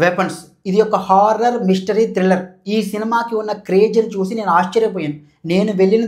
Weapons ఇది ఒక horror mystery thriller. ఈ సినిమాకి ఉన్న క్రేజ్ని చూసి నేను ఆశ్చర్యపోయాను. నేను వెళ్ళిన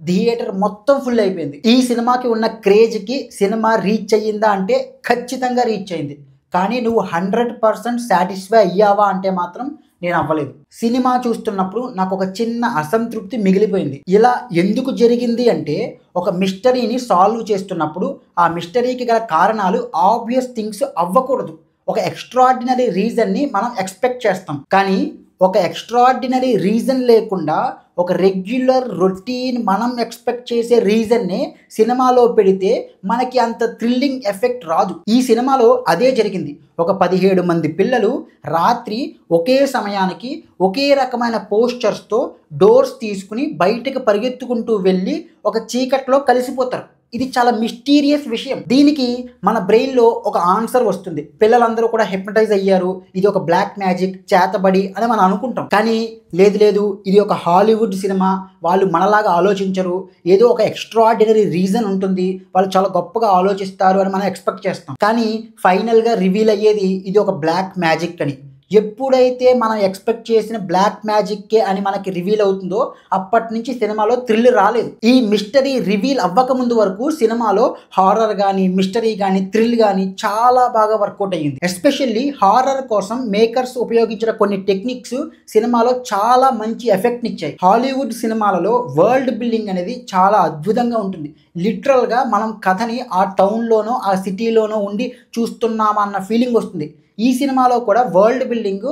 థియేటర్ మొత్తం ఫుల్ అయిపోయింది. ఈ సినిమాకి ఉన్న క్రేజ్కి సినిమా రీచ్ అయ్యిందా అంటే ఖచ్చితంగా రీచ్ అయింది. కానీ నువ్వు 100% సాటిస్ఫై అయ్యావా అంటే మాత్రం నేను అవ్వలేదు. సినిమా చూస్తున్నప్పుడు నాకు ఒక చిన్న అసంతృప్తి మిగిలిపోయింది. ఇలా ఎందుకు జరిగింది అంటే, ఒక మిస్టరీని సాల్వ్ చేస్తున్నప్పుడు ఆ మిస్టరీకి గల కారణాలు ఆబ్వియస్ థింగ్స్ అవ్వకూడదు. ఒక ఎక్స్ట్రాడినరీ రీజన్ని మనం ఎక్స్పెక్ట్ చేస్తాం. కానీ ఒక ఎక్స్ట్రాడినరీ రీజన్ లేకుండా ఒక రెగ్యులర్ రొటీన్ మనం ఎక్స్పెక్ట్ చేసే రీజన్ని సినిమాలో పెడితే మనకి అంత థ్రిల్లింగ్ ఎఫెక్ట్ రాదు. ఈ సినిమాలో అదే జరిగింది. ఒక 17 మంది పిల్లలు రాత్రి ఒకే సమయానికి ఒకే రకమైన పోస్చర్స్తో డోర్స్ తీసుకుని బయటకు పరిగెత్తుకుంటూ వెళ్ళి ఒక చీకట్లో కలిసిపోతారు. ఇది చాలా మిస్టీరియస్ విషయం. దీనికి మన బ్రెయిన్లో ఒక ఆన్సర్ వస్తుంది. పిల్లలందరూ కూడా హిప్నటైజ్ అయ్యారు, ఇది ఒక బ్లాక్ మ్యాజిక్, చేతబడి అని మనం అనుకుంటాం. కానీ లేదు, ఇది ఒక హాలీవుడ్ సినిమా, వాళ్ళు మనలాగా ఆలోచించరు, ఏదో ఒక ఎక్స్ట్రాడినరీ రీజన్ ఉంటుంది, వాళ్ళు చాలా గొప్పగా ఆలోచిస్తారు అని మనం ఎక్స్పెక్ట్ చేస్తాం. కానీ ఫైనల్గా రివీల్ అయ్యేది ఇది ఒక బ్లాక్ మ్యాజిక్ అని. ఎప్పుడైతే మనం ఎక్స్పెక్ట్ చేసిన బ్లాక్ మ్యాజిక్కే అని మనకి రివీల్ అవుతుందో అప్పటి నుంచి సినిమాలో థ్రిల్ రాలేదు. ఈ మిస్టరీ రివీల్ అవ్వక ముందు వరకు సినిమాలో హారర్ కానీ, మిస్టరీ కానీ, థ్రిల్ కానీ చాలా బాగా వర్కౌట్ అయ్యింది. ఎస్పెషల్లీ హారర్ కోసం మేకర్స్ ఉపయోగించిన కొన్ని టెక్నిక్స్ సినిమాలో చాలా మంచి ఎఫెక్ట్ని ఇచ్చాయి. హాలీవుడ్ సినిమాలలో వరల్డ్ బిల్డింగ్ అనేది చాలా అద్భుతంగా ఉంటుంది. లిటరల్గా మనం కథని ఆ టౌన్లోనో ఆ సిటీలోనో ఉండి చూస్తున్నామన్న ఫీలింగ్ వస్తుంది. ఈ సినిమాలో కూడా వరల్డ్ బిల్డింగ్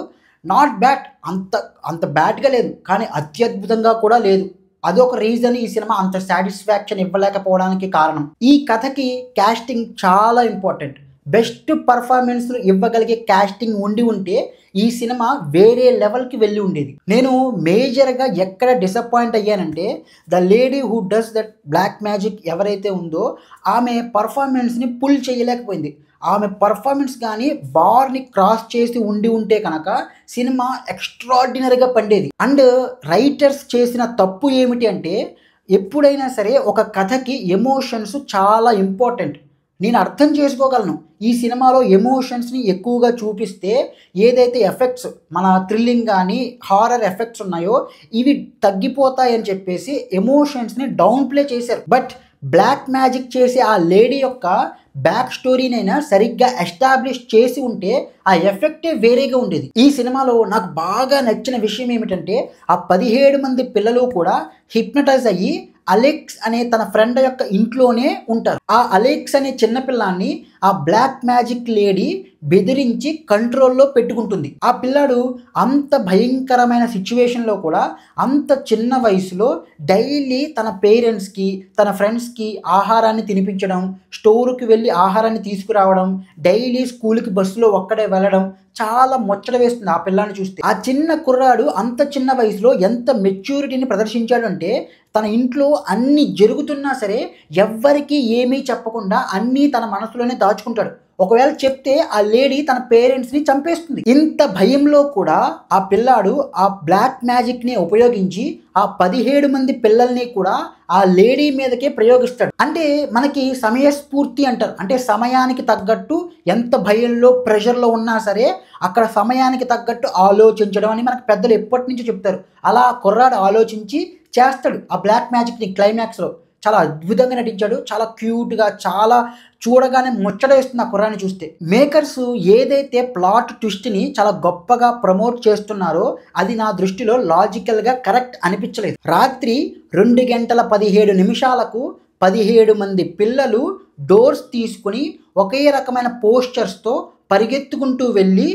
నాట్ బ్యాడ్, అంత బ్యాడ్గా లేదు, కానీ అత్యద్భుతంగా కూడా లేదు. అదొక రీజన్ ఈ సినిమా అంత సాటిస్ఫాక్షన్ ఇవ్వలేకపోవడానికి కారణం. ఈ కథకి కాస్టింగ్ చాలా ఇంపార్టెంట్. బెస్ట్ పర్ఫార్మెన్స్లు ఇవ్వగలిగే కాస్టింగ్ ఉంటే ఈ సినిమా వేరే లెవెల్కి వెళ్ళి ఉండేది. నేను మేజర్గా ఎక్కడ డిసప్పాయింట్ అయ్యానంటే, the lady who does that black magic ఎవరైతే ఉందో ఆమె పర్ఫార్మెన్స్ని పుల్ చేయలేకపోయింది. ఆమె పర్ఫార్మెన్స్ కానీ బార్ని క్రాస్ చేసి ఉంటే కనుక సినిమా ఎక్స్ట్రాడినరీగా పండేది. అండ్ రైటర్స్ చేసిన తప్పు ఏమిటి అంటే, ఎప్పుడైనా సరే ఒక కథకి ఎమోషన్స్ చాలా ఇంపార్టెంట్. నేను అర్థం చేసుకోగలను, ఈ సినిమాలో ఎమోషన్స్ని ఎక్కువగా చూపిస్తే ఏదైతే ఎఫెక్ట్స్ మన థ్రిల్లింగ్ కానీ హారర్ ఎఫెక్ట్స్ ఉన్నాయో ఇవి తగ్గిపోతాయని చెప్పేసి ఎమోషన్స్ని డౌన్ ప్లే చేశారు. బట్ బ్లాక్ మ్యాజిక్ చేసే ఆ లేడీ యొక్క బ్యాక్ స్టోరీనైనా సరిగ్గా ఎస్టాబ్లిష్ చేసి ఉంటే ఆ ఎఫెక్టే వేరేగా ఉండేది. ఈ సినిమాలో నాకు బాగా నచ్చిన విషయం ఏమిటంటే, ఆ 17 మంది పిల్లలు కూడా హిప్నటైజ్ అయ్యి అలెక్స్ అనే తన ఫ్రెండ్ యొక్క ఇంట్లోనే ఉంటారు. ఆ అలెక్స్ అనే చిన్నపిల్లాన్ని ఆ బ్లాక్ మ్యాజిక్ లేడీ బెదిరించి కంట్రోల్లో పెట్టుకుంటుంది. ఆ పిల్లాడు అంత భయంకరమైన సిచ్యువేషన్లో కూడా అంత చిన్న వయసులో డైలీ తన పేరెంట్స్కి, తన ఫ్రెండ్స్కి ఆహారాన్ని తినిపించడం, స్టోర్కి వెళ్ళి ఆహారాన్ని తీసుకురావడం, డైలీ స్కూల్కి బస్సులో ఒక్కడే వెళ్ళడం చాలా ముచ్చట వేస్తుంది ఆ పిల్లాన్ని చూస్తే. ఆ చిన్న కుర్రాడు అంత చిన్న వయసులో ఎంత మెచ్యూరిటీని ప్రదర్శించాడు అంటే, తన ఇంట్లో అన్ని జరుగుతున్నా సరే ఎవ్వరికీ ఏమీ చెప్పకుండా అన్నీ తన మనసులోనే దాచుకుంటాడు. ఒకవేళ చెప్తే ఆ లేడీ తన పేరెంట్స్ని చంపేస్తుంది. ఇంత భయంలో కూడా ఆ పిల్లాడు ఆ బ్లాక్ మ్యాజిక్ని ఉపయోగించి ఆ 17 మంది పిల్లల్ని కూడా ఆ లేడీ మీదకే ప్రయోగిస్తాడు. అంటే మనకి సమయస్ఫూర్తి అంటారు, అంటే సమయానికి తగ్గట్టు ఎంత భయంలో ప్రెషర్లో ఉన్నా సరే అక్కడ సమయానికి తగ్గట్టు ఆలోచించడం అని మనకు పెద్దలు ఎప్పటి నుంచో చెప్తారు. అలా కుర్రాడు ఆలోచించి చేస్తాడు ఆ బ్లాక్ మ్యాజిక్ని. క్లైమాక్స్లో చాలా అద్భుతంగా నటించాడు, చాలా క్యూట్గా, చాలా చూడగానే ముచ్చట వేస్తుంది ఆ కుర్రాన్ని చూస్తే. మేకర్స్ ఏదైతే ప్లాట్ ట్విస్ట్ని చాలా గొప్పగా ప్రమోట్ చేస్తున్నారో అది నా దృష్టిలో లాజికల్గా కరెక్ట్ అనిపించలేదు. రాత్రి 2:17 17 మంది పిల్లలు డోర్స్ తీసుకుని ఒకే రకమైన పోస్చర్స్తో పరిగెత్తుకుంటూ వెళ్ళి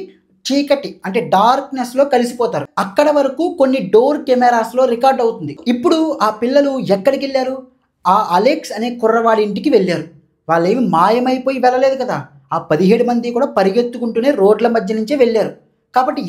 చీకటి అంటే డార్క్నెస్లో కలిసిపోతారు. అక్కడ వరకు కొన్ని డోర్ కెమెరాస్లో రికార్డ్ అవుతుంది. ఇప్పుడు ఆ పిల్లలు ఎక్కడికి వెళ్ళారు? ఆ అలెక్స్ అనే కుర్రవాడి ఇంటికి వెళ్ళారు. వాళ్ళేమి మాయమైపోయి వెళ్ళలేదు కదా. ఆ 17 మంది కూడా పరిగెత్తుకుంటూనే రోడ్ల మధ్య నుంచే వెళ్ళారు. కాబట్టి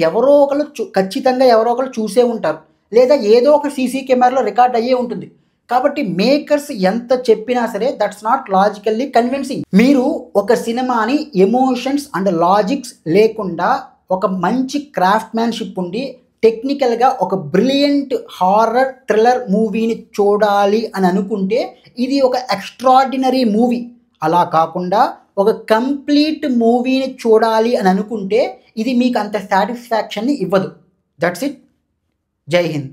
ఖచ్చితంగా ఎవరో ఒకరు చూసే ఉంటారు, లేదా ఏదో ఒక సీసీ కెమెరాలో రికార్డ్ అయ్యే ఉంటుంది. కాబట్టి మేకర్స్ ఎంత చెప్పినా సరే దట్స్ నాట్ లాజికల్లీ కన్విన్సింగ్. మీరు ఒక సినిమాని ఎమోషన్స్ అండ్ లాజిక్స్ లేకుండా ఒక మంచి క్రాఫ్ట్మ్యాన్షిప్ ఉండి టెక్నికల్గా ఒక బ్రిలియంట్ హారర్ థ్రిల్లర్ మూవీని చూడాలి అని అనుకుంటే ఇది ఒక ఎక్స్ట్రాడినరీ మూవీ. అలా కాకుండా ఒక కంప్లీట్ మూవీని చూడాలి అని అనుకుంటే ఇది మీకు అంత సాటిస్ఫాక్షన్ని ఇవ్వదు. That's it. జై హింద్.